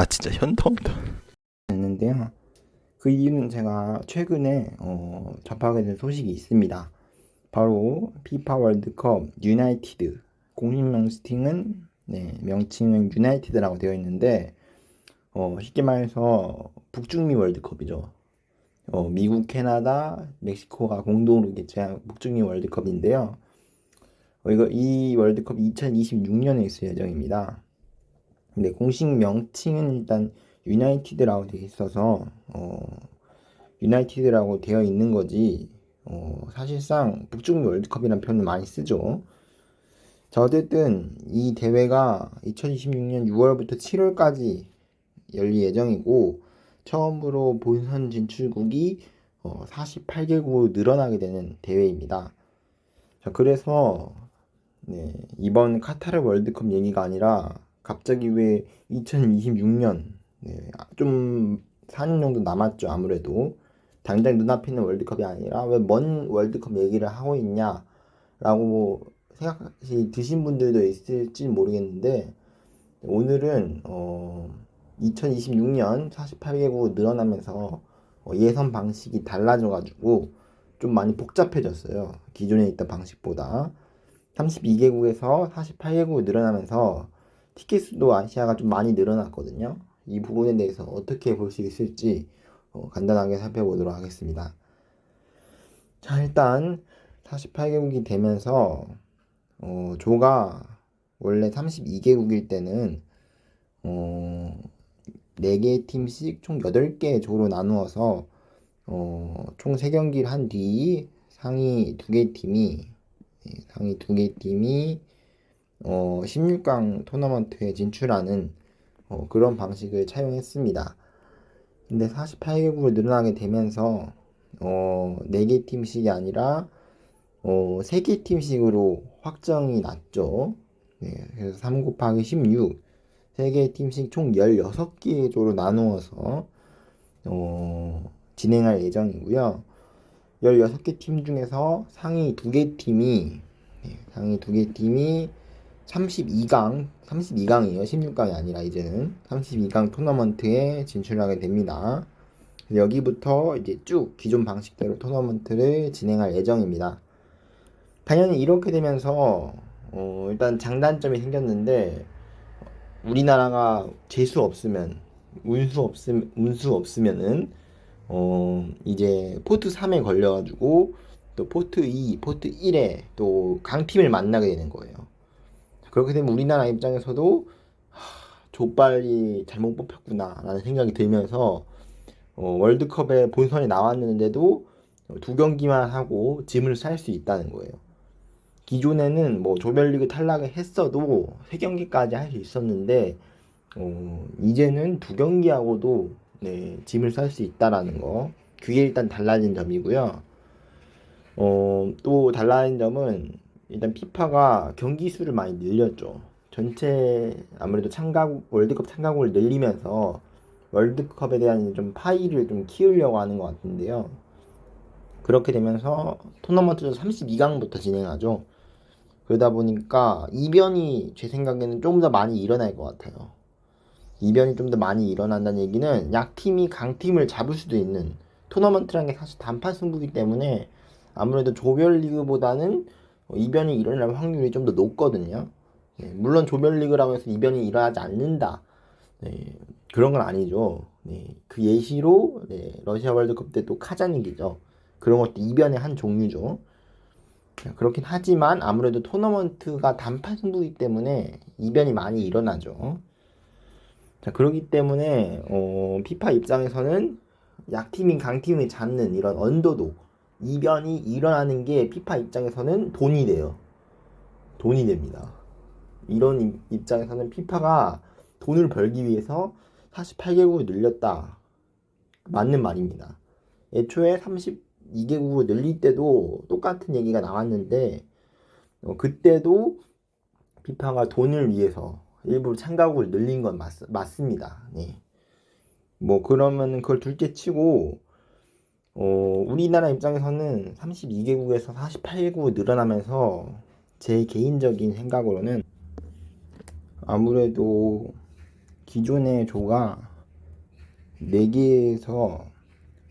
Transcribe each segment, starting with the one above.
진짜 현타온다. 했는데요. 그 이유는 제가 최근에 접하게 된 소식이 있습니다. 바로 피파 월드컵 유나이티드 공식 명칭은 유나이티드라고 되어 있는데 쉽게 말해서 북중미 월드컵이죠. 미국, 캐나다, 멕시코가 공동으로 개최한 북중미 월드컵인데요. 이 월드컵 2026년에 있을 예정입니다. 근데 공식 명칭은 일단 유나이티드라고 되어 있어서 유나이티드라고 되어 있는 거지 사실상 북중미 월드컵이라는 표현을 많이 쓰죠. 자, 어쨌든 이 대회가 2026년 6월부터 7월까지 열릴 예정이고 처음으로 본선 진출국이 48개국으로 늘어나게 되는 대회입니다. 자, 그래서 이번 카타르 월드컵 얘기가 아니라 갑자기 왜 2026년 좀 4년 정도 남았죠. 아무래도 당장 눈앞에 있는 월드컵이 아니라 왜 먼 월드컵 얘기를 하고 있냐라고 생각이 드신 분들도 있을지 모르겠는데 오늘은 2026년 48개국 늘어나면서 예선 방식이 달라져가지고 좀 많이 복잡해졌어요. 기존에 있던 방식보다 32개국에서 48개국으로 늘어나면서 티켓 수도 아시아가 좀 많이 늘어났거든요. 이 부분에 대해서 어떻게 볼 수 있을지 간단하게 살펴보도록 하겠습니다. 자, 일단 48개국이 되면서 조가 원래 32개국일 때는 4개의 팀씩 총 8개의 조로 나누어서 총 3경기를 한 뒤 상위 2개 팀이 16강 토너먼트에 진출하는 그런 방식을 차용했습니다. 근데 48개국으로 늘어나게 되면서 4개 팀씩이 아니라 3개 팀씩으로 확정이 났죠. 그래서 3 곱하기 16 3개 팀씩 총 16개의 조로 나누어서 진행할 예정이고요. 16개 팀 중에서 상위 2개 팀이 32강이에요. 16강이 아니라 이제는 32강 토너먼트에 진출하게 됩니다. 여기부터 이제 쭉 기존 방식대로 토너먼트를 진행할 예정입니다. 당연히 이렇게 되면서 일단 장단점이 생겼는데 우리나라가 운수 없으면은 이제 포트 3에 걸려가지고 또 포트 2, 포트 1에 또 강팀을 만나게 되는 거예요. 그렇게 되면 우리나라 입장에서도 족발이 잘못 뽑혔구나 라는 생각이 들면서 월드컵에 본선에 나왔는데도 2경기만 하고 짐을 쌀 수 있다는 거예요. 기존에는 뭐 조별리그 탈락을 했어도 3경기까지 할 수 있었는데 이제는 2경기하고도 짐을 쌀 수 있다라는 거, 그게 일단 달라진 점이고요. 또 달라진 점은 일단 피파가 경기 수를 많이 늘렸죠. 전체 아무래도 월드컵 참가국을 늘리면서 월드컵에 대한 좀 파이를 좀 키우려고 하는 것 같은데요. 그렇게 되면서 토너먼트도 32강부터 진행하죠. 그러다 보니까 이변이 제 생각에는 좀 더 많이 일어날 것 같아요. 이변이 좀 더 많이 일어난다는 얘기는 약팀이 강팀을 잡을 수도 있는, 토너먼트라는 게 사실 단판 승부이기 때문에 아무래도 조별리그보다는 이변이 일어날 확률이 좀 더 높거든요. 물론 조별리그라고 해서 이변이 일어나지 않는다, 그런 건 아니죠. 그 예시로 러시아 월드컵 때 또 카잔 이기죠. 그런 것도 이변의 한 종류죠. 그렇긴 하지만 아무래도 토너먼트가 단판 승부이기 때문에 이변이 많이 일어나죠. 자, 그렇기 때문에 피파 입장에서는 약팀인 강팀을 잡는 이런 언더독 이변이 일어나는 게 피파 입장에서는 돈이 돼요. 돈이 됩니다. 이런 입장에서는 피파가 돈을 벌기 위해서 48개국을 늘렸다, 맞는 말입니다. 애초에 32개국으로 늘릴 때도 똑같은 얘기가 나왔는데 그때도 피파가 돈을 위해서 일부러 참가국을 늘린 건 맞습니다. 뭐 그러면은 그걸 둘째 치고 우리나라 입장에서는 32개국에서 48개국으로 늘어나면서 제 개인적인 생각으로는 아무래도 기존의 조가 4개에서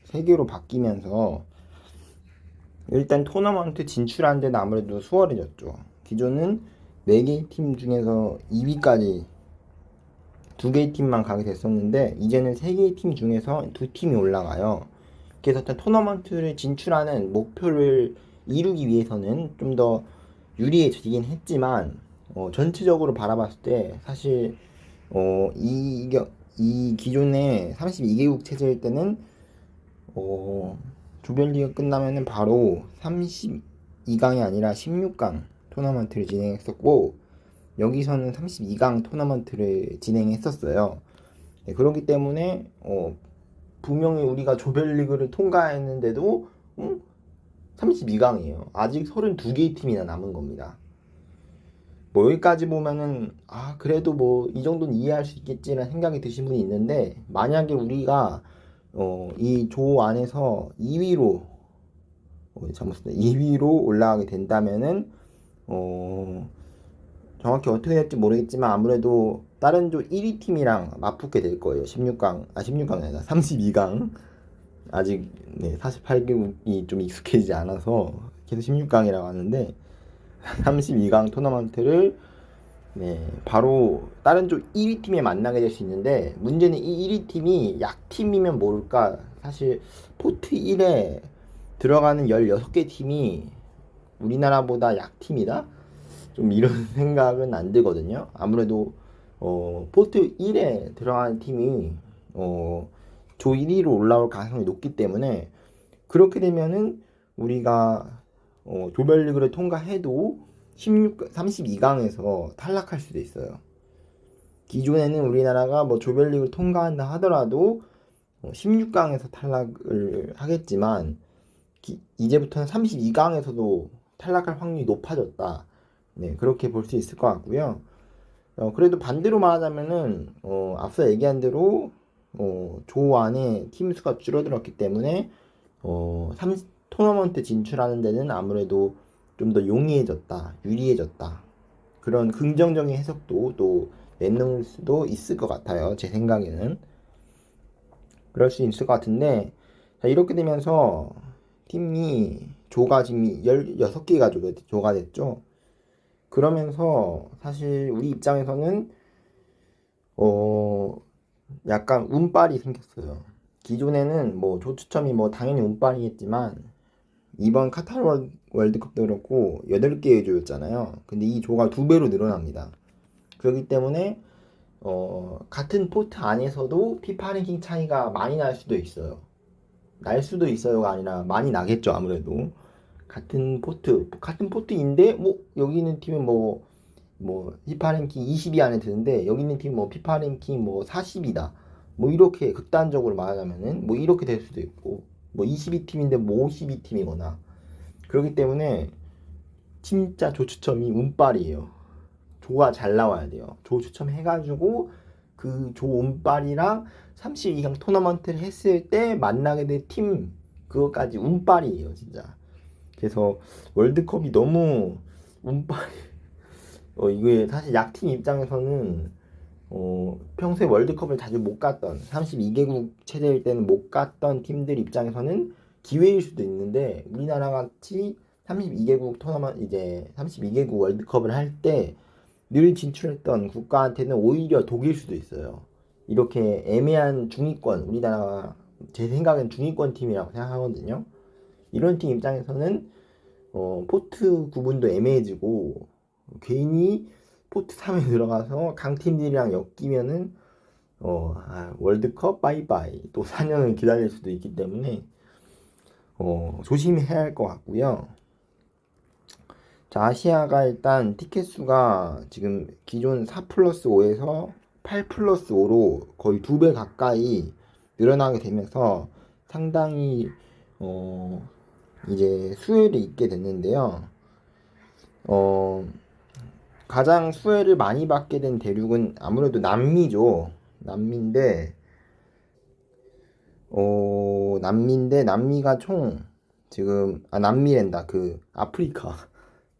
3개로 바뀌면서 일단 토너먼트 진출하는 데는 아무래도 수월해졌죠. 기존은 4개의 팀 중에서 2위까지 2개의 팀만 가게 됐었는데 이제는 3개의 팀 중에서 2팀이 올라가요. 그래서 일단 토너먼트를 진출하는 목표를 이루기 위해서는 좀 더 유리해지긴 했지만 전체적으로 바라봤을 때 사실 이 기존의 32개국 체제일 때는 조별리그 끝나면은 바로 32강이 아니라 16강 토너먼트를 진행했었고 여기서는 32강 토너먼트를 진행했었어요. 네, 그렇기 때문에 분명히 우리가 조별리그를 통과했는데도 32강이에요. 아직 32개의 팀이나 남은 겁니다. 뭐 여기까지 보면은 그래도 뭐 이 정도는 이해할 수 있겠지라는 생각이 드신 분이 있는데 만약에 우리가 이 조 안에서 2위로 2위로 올라가게 된다면은 정확히 어떻게 될지 모르겠지만 아무래도 다른 조 1위 팀이랑 맞붙게 될 거예요. 16강이 아니라 32강. 아직 48개국이 좀 익숙해지지 않아서 계속 16강이라고 하는데 32강 토너먼트를 바로 다른 조 1위 팀에 만나게 될 수 있는데 문제는 이 1위 팀이 약팀이면 모를까 사실 포트 1에 들어가는 16개 팀이 우리나라보다 약팀이다? 좀 이런 생각은 안 들거든요. 아무래도 포트 1에 들어가는 팀이 조 1위로 올라올 가능성이 높기 때문에 그렇게 되면은 우리가 조별리그를 통과해도 32강에서 탈락할 수도 있어요. 기존에는 우리나라가 뭐 조별리그를 통과한다 하더라도 16강에서 탈락을 하겠지만 이제부터는 32강에서도 탈락할 확률이 높아졌다. 네, 그렇게 볼 수 있을 것 같고요. 그래도 반대로 말하자면은 앞서 얘기한 대로 조 안에 팀 수가 줄어들었기 때문에 토너먼트 진출하는 데는 아무래도 좀 더 용이해졌다, 유리해졌다. 그런 긍정적인 해석도 또 내놓을 수도 있을 것 같아요. 제 생각에는. 그럴 수 있을 것 같은데, 자, 이렇게 되면서 조가 지금 16개가 조가 됐죠. 그러면서 사실 우리 입장에서는 약간 운빨이 생겼어요. 기존에는 뭐 조 추첨이 뭐 당연히 운빨이겠지만 이번 카타르 월드컵도 그렇고 8개의 조였잖아요. 근데 이 조가 2배로 늘어납니다. 그렇기 때문에 같은 포트 안에서도 피파 랭킹 차이가 많이 날 수도 있어요. 날 수도 있어요가 아니라 많이 나겠죠, 아무래도. 같은 포트인데 뭐 여기 있는 팀은 뭐 피파 랭킹 20위 안에 드는데 여기 있는 팀은 뭐 피파 랭킹 뭐 40이다. 뭐 이렇게 극단적으로 말하자면은 뭐 이렇게 될 수도 있고 뭐 22팀인데 뭐 52팀이거나 그렇기 때문에 진짜 조 추첨이 운빨이에요. 조가 잘 나와야 돼요. 조 추첨 해가지고 그 조 운빨이랑 32강 토너먼트를 했을 때 만나게 될 팀 그것까지 운빨이에요, 진짜. 그래서 월드컵이 너무 운빨. 이게 사실 약팀 입장에서는 평소에 월드컵을 자주 못 갔던 32개국 체제일 때는 못 갔던 팀들 입장에서는 기회일 수도 있는데 우리나라 같이 32개국 토너먼트 이제 32개국 월드컵을 할 때 늘 진출했던 국가한테는 오히려 독일 수도 있어요. 이렇게 애매한 중위권 우리나라가 제 생각엔 중위권 팀이라고 생각하거든요. 이런 팀 입장에서는 포트 구분도 애매해지고 괜히 포트 3에 들어가서 강팀들이랑 엮이면은 월드컵 바이바이 또 4년을 기다릴 수도 있기 때문에 조심해야 할 것 같고요. 자, 아시아가 일단 티켓 수가 지금 기존 4+5에서 8+5로 거의 2배 가까이 늘어나게 되면서 상당히 이제 수혜를 입게 됐는데요. 가장 수혜를 많이 받게 된 대륙은 아무래도 남미죠. 남미가 총 지금 남미랜다 그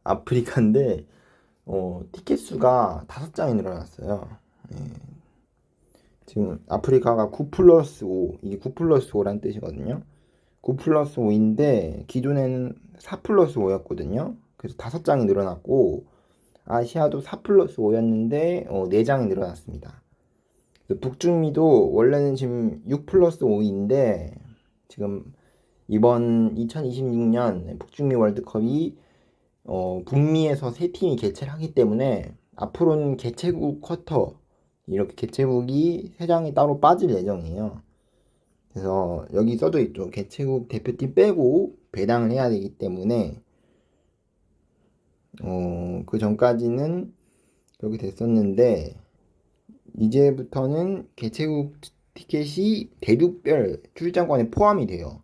아프리카인데 티켓 수가 5장이 늘어났어요. 예. 지금 아프리카가 9 플러스 5, 이게 9 플러스 5란 뜻이거든요. 9 플러스 5인데 기존에는 4 플러스 5였거든요. 그래서 5장이 늘어났고 아시아도 4 플러스 5였는데 4장이 늘어났습니다. 북중미도 원래는 지금 6 플러스 5인데 지금 이번 2026년 북중미 월드컵이 북미에서 3팀이 개최를 하기 때문에 앞으로는 개최국 쿼터 이렇게 개최국이 3장이 따로 빠질 예정이에요. 그래서 여기 써져 있죠. 개최국 대표팀 빼고 배당을 해야 되기 때문에 그 전까지는 그렇게 됐었는데 이제부터는 개최국 티켓이 대륙별 출장권에 포함이 돼요.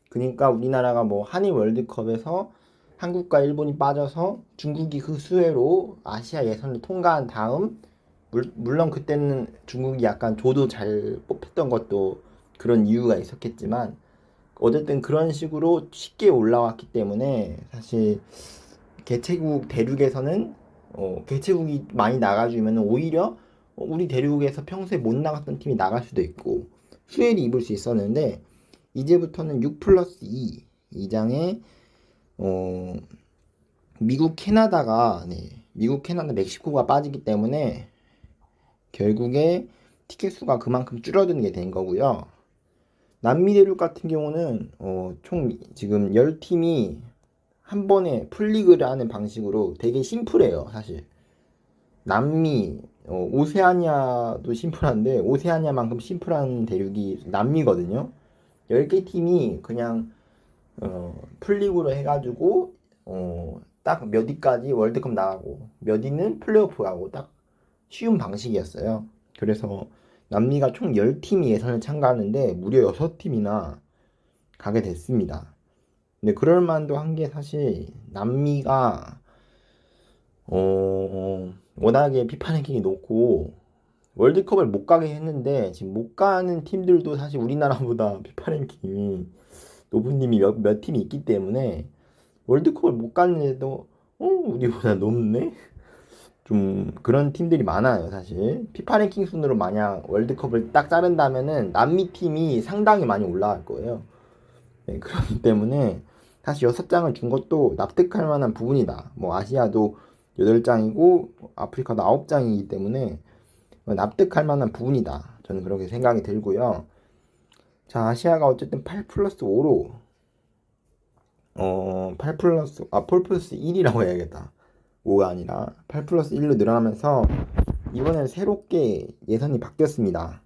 그러니까 우리나라가 뭐 한일 월드컵에서 한국과 일본이 빠져서 중국이 그 수혜로 아시아 예선을 통과한 다음 물론 그때는 중국이 약간 조도 잘 뽑혔던 것도 그런 이유가 있었겠지만 어쨌든 그런 식으로 쉽게 올라왔기 때문에 사실 개최국 대륙에서는 개최국이 많이 나가주면 오히려 우리 대륙에서 평소에 못 나갔던 팀이 나갈 수도 있고 수혜를 입을 수 있었는데 이제부터는 6 플러스 2 이장에 미국 캐나다가 미국 캐나다 멕시코가 빠지기 때문에 결국에 티켓 수가 그만큼 줄어드는 게 된 거고요. 남미 대륙 같은 경우는 총 지금 10팀이 한 번에 풀리그를 하는 방식으로 되게 심플해요. 사실 남미 오세아니아도 심플한데 오세아니아만큼 심플한 대륙이 남미거든요. 10개 팀이 그냥 풀리그로 해가지고 딱 몇 위까지 월드컵 나가고 몇 위는 플레이오프 가고 딱 쉬운 방식이었어요. 그래서 남미가 총 10팀이 예선을 참가하는데 무려 6팀이나 가게 됐습니다. 근데 그럴 만도 한 게 사실 남미가 워낙에 피파 랭킹이 높고 월드컵을 못 가게 했는데 지금 못 가는 팀들도 사실 우리나라보다 피파 랭킹이 높은 팀이 몇 팀이 있기 때문에 월드컵을 못 갔는데도 우리보다 높네? 좀 그런 팀들이 많아요. 사실 피파 랭킹 순으로 만약 월드컵을 딱 자른다면은 남미 팀이 상당히 많이 올라갈 거예요. 네, 그렇기 때문에 다시 6장을 준 것도 납득할 만한 부분이다. 뭐 아시아도 8장이고 아프리카도 9장이기 때문에 납득할 만한 부분이다. 저는 그렇게 생각이 들고요. 자, 아시아가 어쨌든 8 플러스 5로 8 플러스 1이라고 해야겠다. 5가 아니라 8 플러스 1로 늘어나면서 이번엔 새롭게 예선이 바뀌었습니다.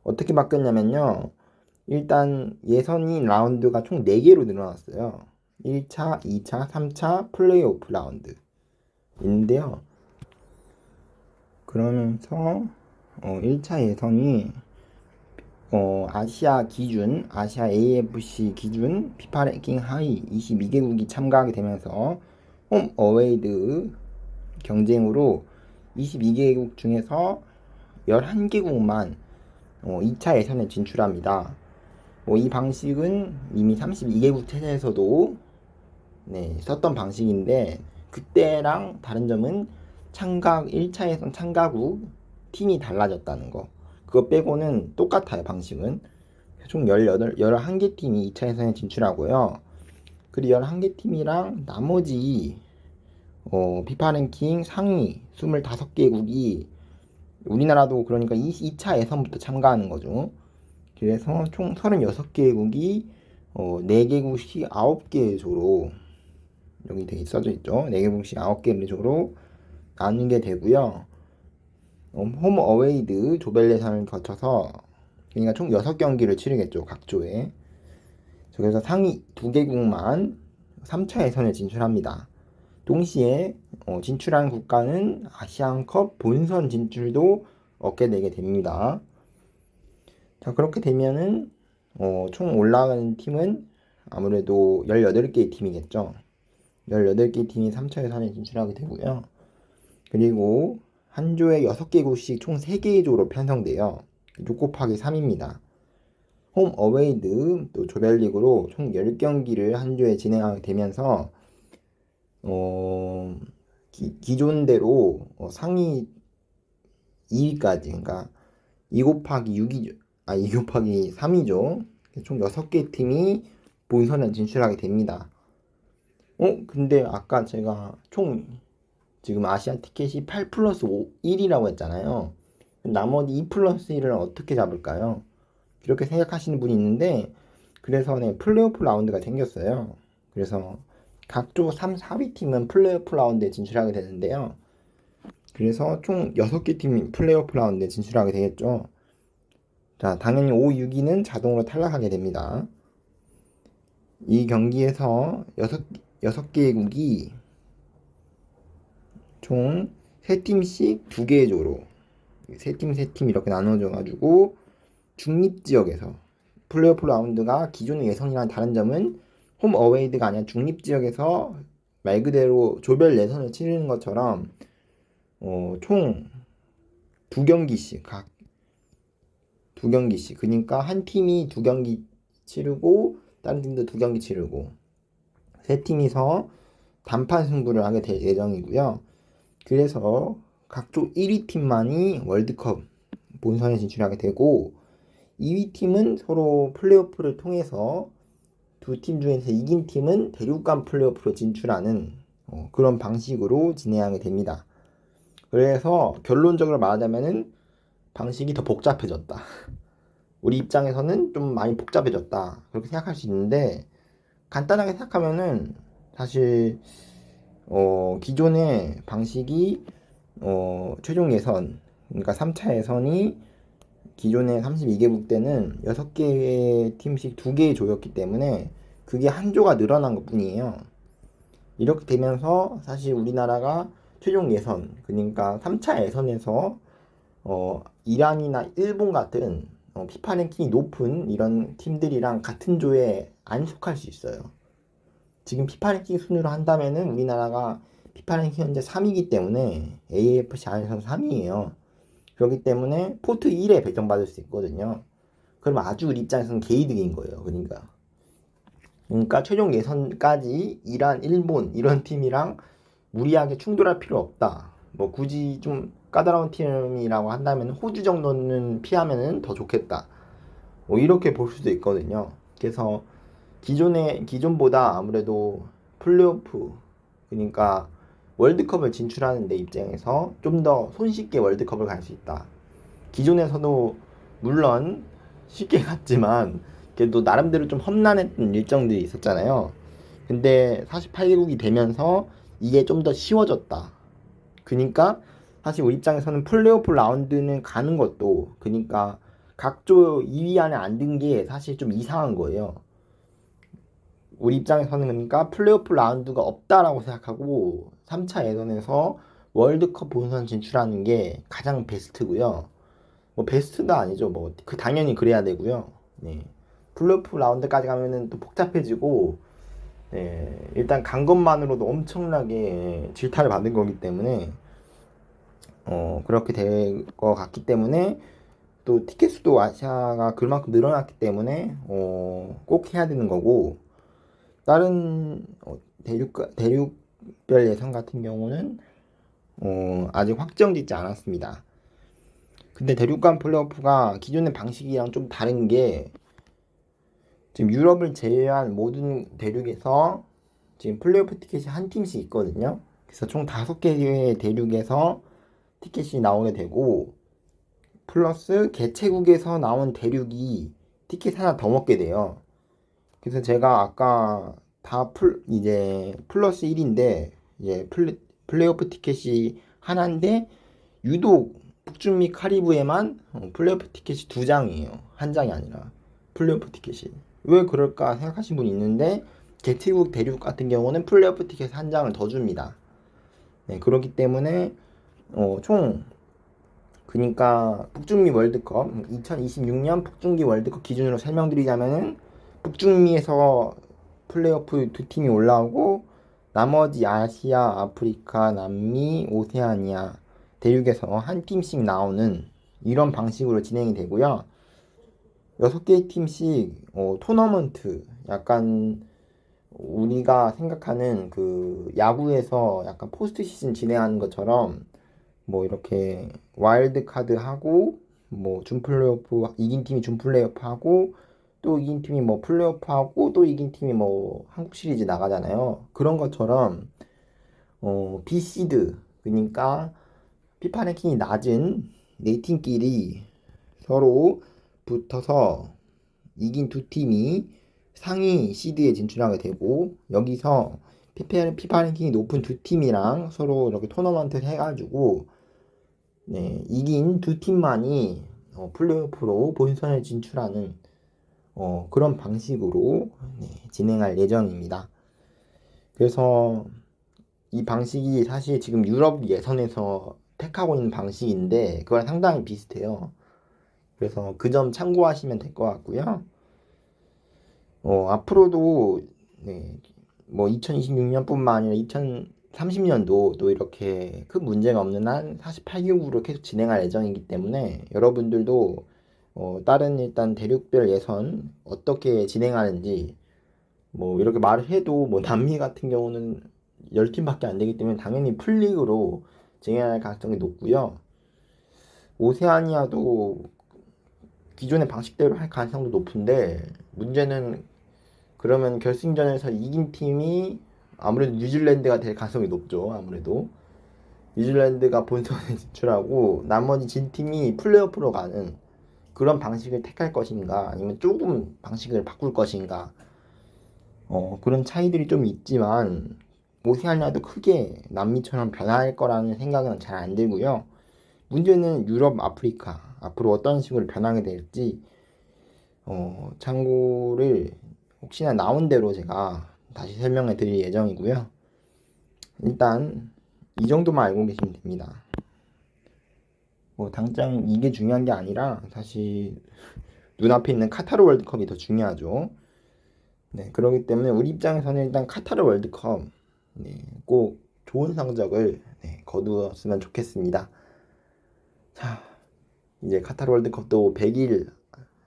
어떻게 바뀌었냐면요. 일단 예선이 라운드가 총 4개로 늘어났어요. 1차, 2차, 3차 플레이오프 라운드 인데요. 그러면서 1차 예선이 아시아 기준, 아시아 AFC 기준 피파 랭킹 하위 22개국이 참가하게 되면서 홈 어웨이드 경쟁으로 22개국 중에서 11개국만 2차 예선에 진출합니다. 이 방식은 이미 32개국 체제에서도 썼던 방식인데 그때랑 다른 점은 1차 예선 참가국 팀이 달라졌다는 거. 그거 빼고는 똑같아요, 방식은. 총 11개 팀이 2차 예선에 진출하고요. 그리고 11개 팀이랑 나머지 피파 랭킹 상위 25개국이 우리나라도 그러니까 2차 예선부터 참가하는 거죠. 그래서 총 36개국이 4개국씩 9개 조로 여기 되게 써져 있죠. 4개국씩 9개 조로 나누게 되고요. 홈 어웨이드 조별 예선을 거쳐서 그러니까 총 6경기를 치르겠죠. 각 조에. 그래서 상위 2개국만 3차 예선에 진출합니다. 동시에 진출한 국가는 아시안컵 본선 진출도 얻게 되게 됩니다. 자, 그렇게 되면은 총 올라가는 팀은 아무래도 18개의 팀이겠죠. 18개의 팀이 3차 예선에 진출하게 되고요. 그리고 한 조에 6개국씩 총 3개의 조로 편성돼요. 6 곱하기 3입니다. 홈 어웨이드 또 조별리그로 총 10경기를 한 조에 진행하게 되면서 기존대로 상위 2위까지 그러니까 2 곱하기 6이죠. 2 곱하기 3이죠. 총 6개 팀이 본선에 진출하게 됩니다. 근데 아까 제가 총 지금 아시아 티켓이 8 플러스 1이라고 했잖아요. 나머지 2 플러스 1을 어떻게 잡을까요? 이렇게 생각하시는 분이 있는데, 그래서 플레이오프 라운드가 생겼어요. 그래서 각조 3, 4위 팀은 플레이오프 라운드에 진출하게 되는데요. 그래서 총 6개 팀이 플레이오프 라운드에 진출하게 되겠죠. 자, 당연히 5, 6위는 자동으로 탈락하게 됩니다. 이 경기에서 6개국이 총 3팀씩 2개의 조로 3팀 이렇게 나눠져가지고 중립지역에서 플레이오프 라운드가 기존의 예선이랑 다른 점은 홈 어웨이드가 아니라 중립지역에서 말 그대로 조별 예선을 치르는 것처럼 총 2경기씩 각 2경기씩, 그러니까 한 팀이 2경기 치르고 다른 팀도 2경기 치르고 3팀이서 단판 승부를 하게 될 예정이고요. 그래서 각조 1위 팀만이 월드컵 본선에 진출하게 되고 2위 팀은 서로 플레이오프를 통해서 두 팀 중에서 이긴 팀은 대륙간 플레이오프로 진출하는 그런 방식으로 진행하게 됩니다. 그래서 결론적으로 말하자면은 방식이 더 복잡해졌다. 우리 입장에서는 좀 많이 복잡해졌다. 그렇게 생각할 수 있는데, 간단하게 생각하면은 사실 기존의 방식이 최종 예선, 그러니까 3차 예선이 기존의 32개국 때는 6개의 팀씩 2개의 조였기 때문에 그게 한 조가 늘어난 것 뿐이에요. 이렇게 되면서 사실 우리나라가 최종 예선, 그러니까 3차 예선에서 이란이나 일본 같은 피파 랭킹이 높은 이런 팀들이랑 같은 조에 안 속할 수 있어요. 지금 피파 랭킹 순으로 한다면은 우리나라가 피파 랭킹 현재 3위이기 때문에 AFC 안에서 3위예요. 그렇기 때문에 포트 1에 배정받을 수 있거든요. 그럼 아주 우리 입장에서는 개이득인 거예요. 그러니까 최종 예선까지 이란, 일본 이런 팀이랑 무리하게 충돌할 필요 없다. 뭐 굳이 좀 까다로운 팀이라고 한다면 호주 정도는 피하면은 더 좋겠다. 뭐 이렇게 볼 수도 있거든요. 그래서 기존보다 아무래도 플레이오프, 그러니까 월드컵을 진출하는 데 입장에서 좀 더 손쉽게 월드컵을 갈 수 있다. 기존에서도 물론 쉽게 갔지만 그래도 나름대로 좀 험난했던 일정들이 있었잖아요. 근데 48개국이 되면서 이게 좀 더 쉬워졌다. 그러니까 사실 우리 입장에서는 플레이오프 라운드는 가는 것도, 그러니까 각조 2위 안에 안 든 게 사실 좀 이상한 거예요. 우리 입장에서는 그러니까 플레이오프 라운드가 없다라고 생각하고 3차 예선에서 월드컵 본선 진출하는 게 가장 베스트고요. 뭐 베스트가 아니죠. 뭐 그 당연히 그래야 되고요. 네. 플레이오프 라운드까지 가면은 또 복잡해지고, 일단 간 것만으로도 엄청나게 질타를 받은 거기 때문에 그렇게 될 것 같기 때문에, 또 티켓 수도 아시아가 그만큼 늘어났기 때문에 꼭 해야 되는 거고, 다른 대륙별 예선 같은 경우는 아직 확정짓지 않았습니다. 근데 대륙간 플레이오프가 기존의 방식이랑 좀 다른 게, 지금 유럽을 제외한 모든 대륙에서 지금 플레이오프 티켓이 한 팀씩 있거든요. 그래서 총 5개의 대륙에서 티켓이 나오게 되고, 플러스 개최국에서 나온 대륙이 티켓 하나 더 먹게 돼요. 그래서 제가 아까 이제 플러스 1인데, 이제 플레이오프 티켓이 하나인데, 유독 북중미 카리브에만 플레이오프 티켓이 2장이에요. 한 장이 아니라 플레이오프 티켓이. 왜 그럴까 생각하신 분이 있는데, 개최국 대륙 같은 경우는 플레이오프 티켓 한 장을 더 줍니다. 네, 그렇기 때문에 총, 그러니까 북중미 월드컵 2026년 북중미 월드컵 기준으로 설명드리자면은, 북중미에서 플레이오프 2팀이 올라오고 나머지 아시아, 아프리카, 남미, 오세아니아 대륙에서 한 팀씩 나오는 이런 방식으로 진행이 되고요. 6개 팀씩 토너먼트, 약간 우리가 생각하는 그 야구에서 약간 포스트 시즌 진행하는 것처럼 뭐 이렇게 와일드 카드 하고 뭐 준 플레이오프 이긴 팀이 준 플레이오프하고 또 이긴 팀이 뭐 플레이오프하고 또 이긴 팀이 뭐 한국 시리즈 나가잖아요. 그런 것처럼 B시드 그러니까 피파 랭킹이 낮은 네 팀끼리 서로 붙어서 이긴 두 팀이 상위 시드에 진출하게 되고 여기서 피파 랭킹이 높은 두 팀이랑 서로 이렇게 토너먼트를 해가지고 네, 이긴 두 팀만이 플레이오프로 본선에 진출하는 그런 방식으로 네, 진행할 예정입니다. 그래서 이 방식이 사실 지금 유럽 예선에서 택하고 있는 방식인데 그거랑 상당히 비슷해요. 그래서 그 점 참고하시면 될 것 같고요. 앞으로도 네, 뭐 2026년뿐만 아니라 2030년도 또 이렇게 큰 문제가 없는 한 48개국으로 계속 진행할 예정이기 때문에 여러분들도 다른 일단 대륙별 예선 어떻게 진행하는지 뭐 이렇게 말을 해도 뭐 남미 같은 경우는 10팀밖에 안 되기 때문에 당연히 풀리그로 진행할 가능성이 높고요. 오세아니아도 기존의 방식대로 할 가능성도 높은데 문제는 그러면 결승전에서 이긴 팀이 아무래도 뉴질랜드가 될 가능성이 높죠. 아무래도 뉴질랜드가 본선에 진출하고 나머지 진 팀이 플레이오프로 가는 그런 방식을 택할 것인가 아니면 조금 방식을 바꿀 것인가 그런 차이들이 좀 있지만 오세아니아도 크게 남미처럼 변할 거라는 생각은 잘 안 들고요. 문제는 유럽, 아프리카 앞으로 어떤 식으로 변하게 될지 참고를 혹시나 나온 대로 제가 다시 설명해 드릴 예정이고요. 일단 이 정도만 알고 계시면 됩니다. 뭐 당장 이게 중요한 게 아니라 사실 눈앞에 있는 카타르 월드컵이 더 중요하죠. 네, 그렇기 때문에 우리 입장에서는 일단 카타르 월드컵 네, 꼭 좋은 성적을 네, 거두었으면 좋겠습니다. 자, 이제 카타르 월드컵도 100일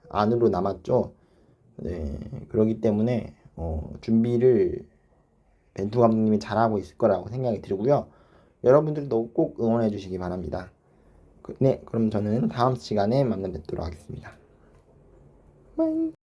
안으로 남았죠. 네, 그렇기 때문에 준비를 벤투 감독님이 잘하고 있을 거라고 생각이 들고요. 여러분들도 꼭 응원해 주시기 바랍니다. 네, 그럼 저는 다음 시간에 만나 뵙도록 하겠습니다. 바이.